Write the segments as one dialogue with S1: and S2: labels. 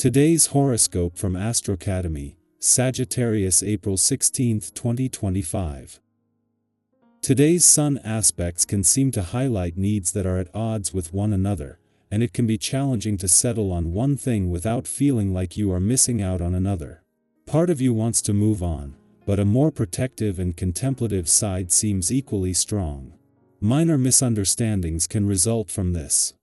S1: Today's horoscope from Astrocademy, Sagittarius, April 16, 2025. Today's sun aspects can seem to highlight needs that are at odds with one another, and it can be challenging to settle on one thing without feeling like you are missing out on another. Part of you wants to move on, but a more protective and contemplative side seems equally strong. Minor misunderstandings can result from this.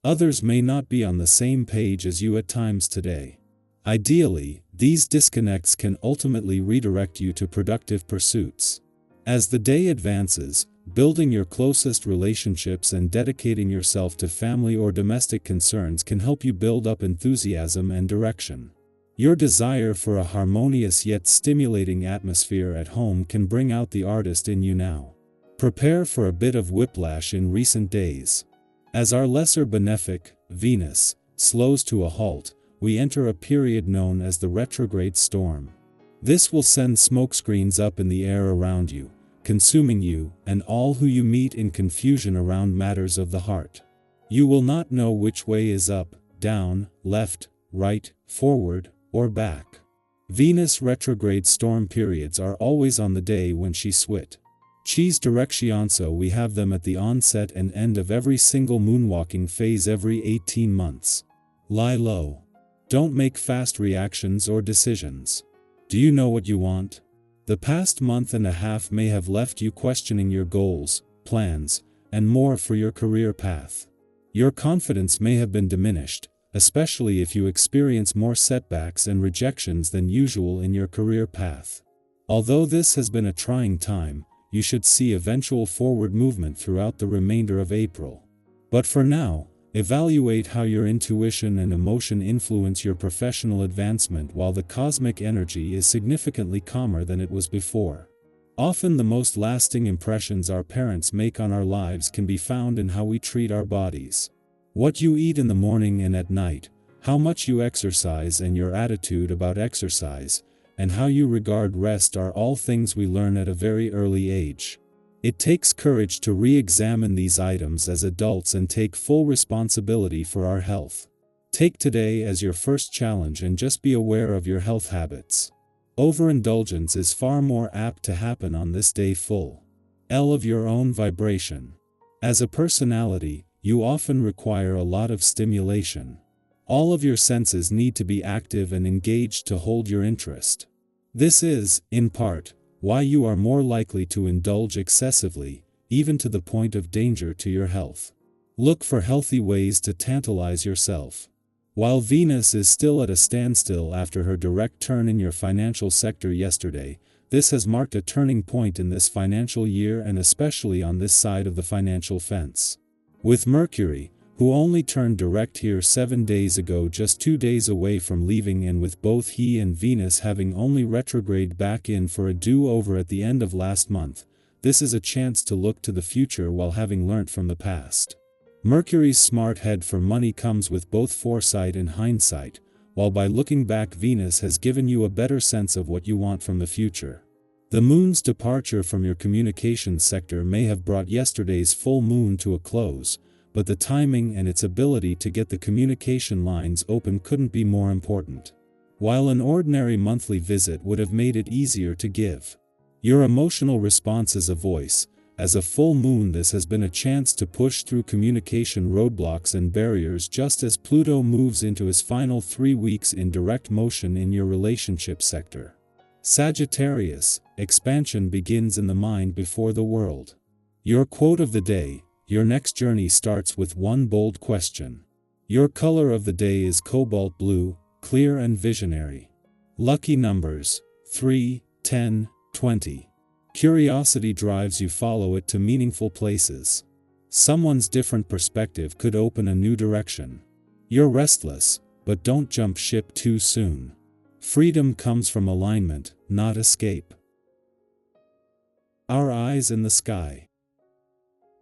S1: Others may not be on the same page as you at times today. Ideally, these disconnects can ultimately redirect you to productive pursuits. As the day advances, building your closest relationships and dedicating yourself to family or domestic concerns can help you build up enthusiasm and direction. Your desire for a harmonious yet stimulating atmosphere at home can bring out the artist in you now. Prepare for a bit of whiplash in recent days. As our lesser benefic, Venus, slows to a halt, we enter a period known as the retrograde storm. This will send smokescreens up in the air around you, consuming you and all who you meet in confusion around matters of the heart. You will not know which way is up, down, left, right, forward, or back. Venus retrograde storm periods are always on the day when she swit. Cheese directionso, we have them at the onset and end of every single moonwalking phase every 18 months. Lie low. Don't make fast reactions or decisions. Do you know what you want? The past month and a half may have left you questioning your goals, plans, and more for your career path. Your confidence may have been diminished, especially if you experience more setbacks and rejections than usual in your career path. Although this has been a trying time, you should see eventual forward movement throughout the remainder of April. But for now, evaluate how your intuition and emotion influence your professional advancement while the cosmic energy is significantly calmer than it was before. Often the most lasting impressions our parents make on our lives can be found in how we treat our bodies. What you eat in the morning and at night, how much you exercise and your attitude about exercise, and how you regard rest are all things we learn at a very early age. It takes courage to re-examine these items as adults and take full responsibility for our health. Take today as your first challenge and just be aware of your health habits. Overindulgence is far more apt to happen on this day full of your own vibration. As a personality, you often require a lot of stimulation. All of your senses need to be active and engaged to hold your interest. This is, in part, why you are more likely to indulge excessively, even to the point of danger to your health. Look for healthy ways to tantalize yourself. While Venus is still at a standstill after her direct turn in your financial sector yesterday, this has marked a turning point in this financial year and especially on this side of the financial fence. With Mercury, who only turned direct here 7 days ago, just 2 days away from leaving, and with both he and Venus having only retrograde back in for a do-over at the end of last month, this is a chance to look to the future while having learnt from the past. Mercury's smart head for money comes with both foresight and hindsight, while by looking back Venus has given you a better sense of what you want from the future. The moon's departure from your communications sector may have brought yesterday's full moon to a close, but the timing and its ability to get the communication lines open couldn't be more important. While an ordinary monthly visit would have made it easier to give your emotional response as a voice, as a full moon this has been a chance to push through communication roadblocks and barriers just as Pluto moves into his final 3 weeks in direct motion in your relationship sector. Sagittarius, expansion begins in the mind before the world. Your quote of the day: your next journey starts with one bold question. Your color of the day is cobalt blue, clear and visionary. Lucky numbers: 3, 10, 20. Curiosity drives you, follow it to meaningful places. Someone's different perspective could open a new direction. You're restless, but don't jump ship too soon. Freedom comes from alignment, not escape. Our eyes in the sky.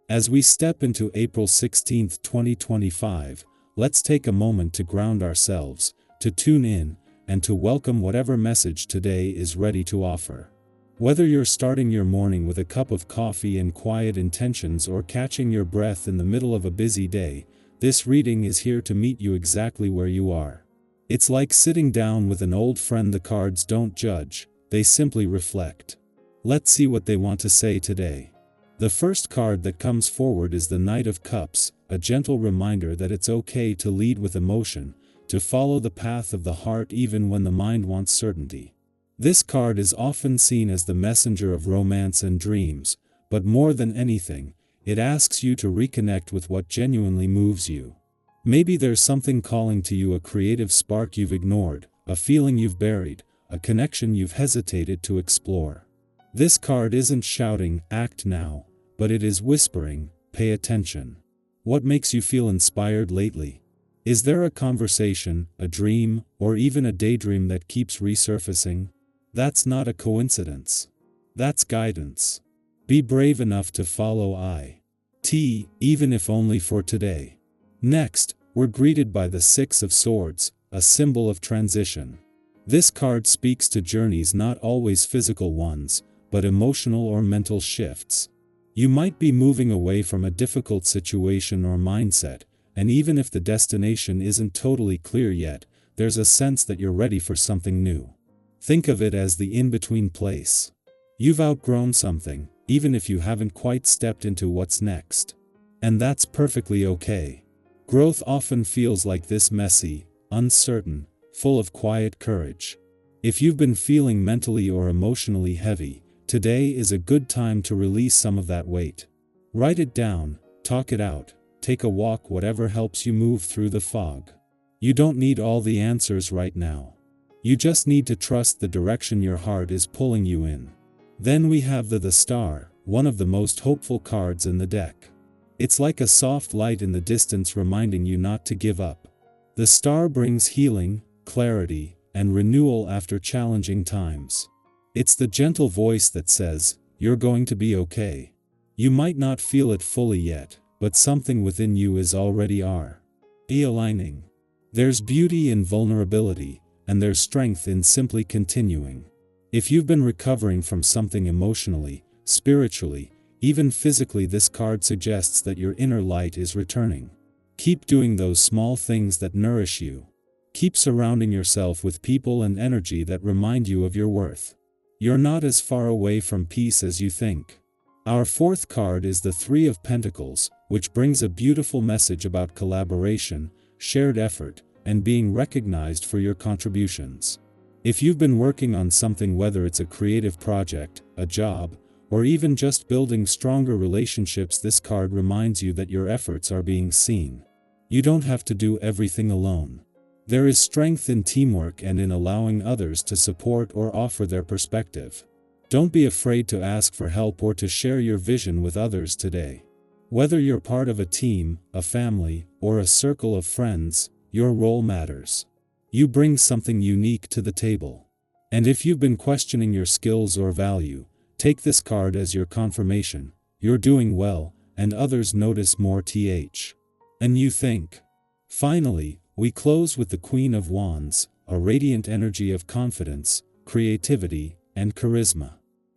S1: As we step into April 16, 2025, let's take a moment to ground ourselves, to tune in, and to welcome whatever message today is ready to offer. Whether you're starting your morning with a cup of coffee and quiet intentions or catching your breath in the middle of a busy day, this reading is here to meet you exactly where you are. It's like sitting down with an old friend. The cards don't judge, they simply reflect. Let's see what they want to say today. The first card that comes forward is the Knight of Cups, a gentle reminder that it's okay to lead with emotion, to follow the path of the heart even when the mind wants certainty. This card is often seen as the messenger of romance and dreams, but more than anything, it asks you to reconnect with what genuinely moves you. Maybe there's something calling to you, a creative spark you've ignored, a feeling you've buried, a connection you've hesitated to explore. This card isn't shouting, "Act now," but it is whispering, "Pay attention." What makes you feel inspired lately? Is there a conversation, a dream, or even a daydream that keeps resurfacing? That's not a coincidence. That's guidance. Be brave enough to follow it, even if only for today. Next, we're greeted by the Six of Swords, a symbol of transition. This card speaks to journeys, not always physical ones, but emotional or mental shifts. You might be moving away from a difficult situation or mindset, and even if the destination isn't totally clear yet, there's a sense that you're ready for something new. Think of it as the in-between place. You've outgrown something, even if you haven't quite stepped into what's next. And that's perfectly okay. Growth often feels like this: messy, uncertain, full of quiet courage. If you've been feeling mentally or emotionally heavy, today is a good time to release some of that weight. Write it down, talk it out, take a walk, whatever helps you move through the fog. You don't need all the answers right now. You just need to trust the direction your heart is pulling you in. Then we have the Star, one of the most hopeful cards in the deck. It's like a soft light in the distance reminding you not to give up. The Star brings healing, clarity, and renewal after challenging times. It's the gentle voice that says, "You're going to be okay." You might not feel it fully yet, but something within you is already aligning. There's beauty in vulnerability, and there's strength in simply continuing. If you've been recovering from something emotionally, spiritually, even physically, this card suggests that your inner light is returning. Keep doing those small things that nourish you. Keep surrounding yourself with people and energy that remind you of your worth. You're not as far away from peace as you think. Our fourth card is the Three of Pentacles, which brings a beautiful message about collaboration, shared effort, and being recognized for your contributions. If you've been working on something, whether it's a creative project, a job, or even just building stronger relationships, this card reminds you that your efforts are being seen. You don't have to do everything alone. There is strength in teamwork and in allowing others to support or offer their perspective. Don't be afraid to ask for help or to share your vision with others today. Whether you're part of a team, a family, or a circle of friends, your role matters. You bring something unique to the table. And if you've been questioning your skills or value, take this card as your confirmation. You're doing well, and others notice more and you think. Finally, we close with the Queen of Wands, a radiant energy of confidence, creativity, and charisma.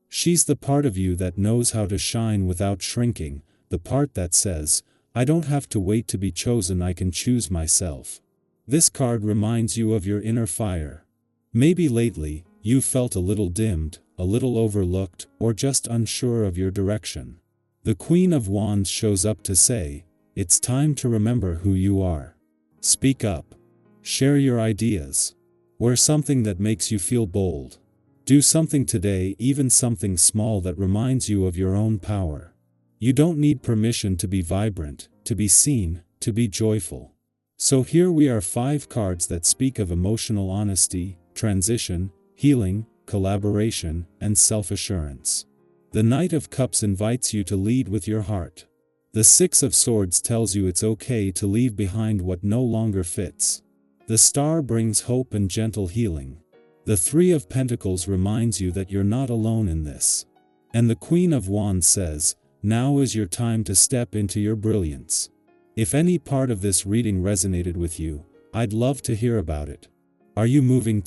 S1: She's the part of you that knows how to shine without shrinking, the part that says, "I don't have to wait to be chosen, I can choose myself." This card reminds you of your inner fire. Maybe lately, you felt a little dimmed, a little overlooked, or just unsure of your direction. The Queen of Wands shows up to say, it's time to remember who you are. Speak up. Share your ideas. Wear something that makes you feel bold. Do something today, even something small that reminds you of your own power. You don't need permission to be vibrant, to be seen, to be joyful. So here we are, 5 cards that speak of emotional honesty, transition, healing, collaboration, and self-assurance. The Knight of Cups invites you to lead with your heart. The Six of Swords tells you it's okay to leave behind what no longer fits. The Star brings hope and gentle healing. The Three of Pentacles reminds you that you're not alone in this. And the Queen of Wands says, now is your time to step into your brilliance. If any part of this reading resonated with you, I'd love to hear about it. Are you moving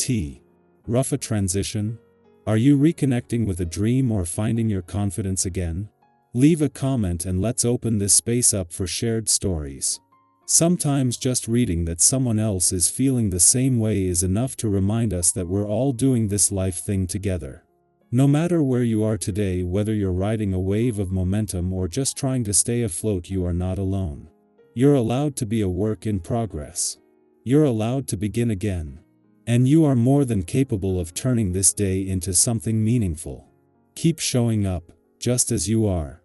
S1: rough a transition? Are you reconnecting with a dream or finding your confidence again? Leave a comment and let's open this space up for shared stories. Sometimes just reading that someone else is feeling the same way is enough to remind us that we're all doing this life thing together. No matter where you are today, whether you're riding a wave of momentum or just trying to stay afloat, you are not alone. You're allowed to be a work in progress. You're allowed to begin again. And you are more than capable of turning this day into something meaningful. Keep showing up, just as you are.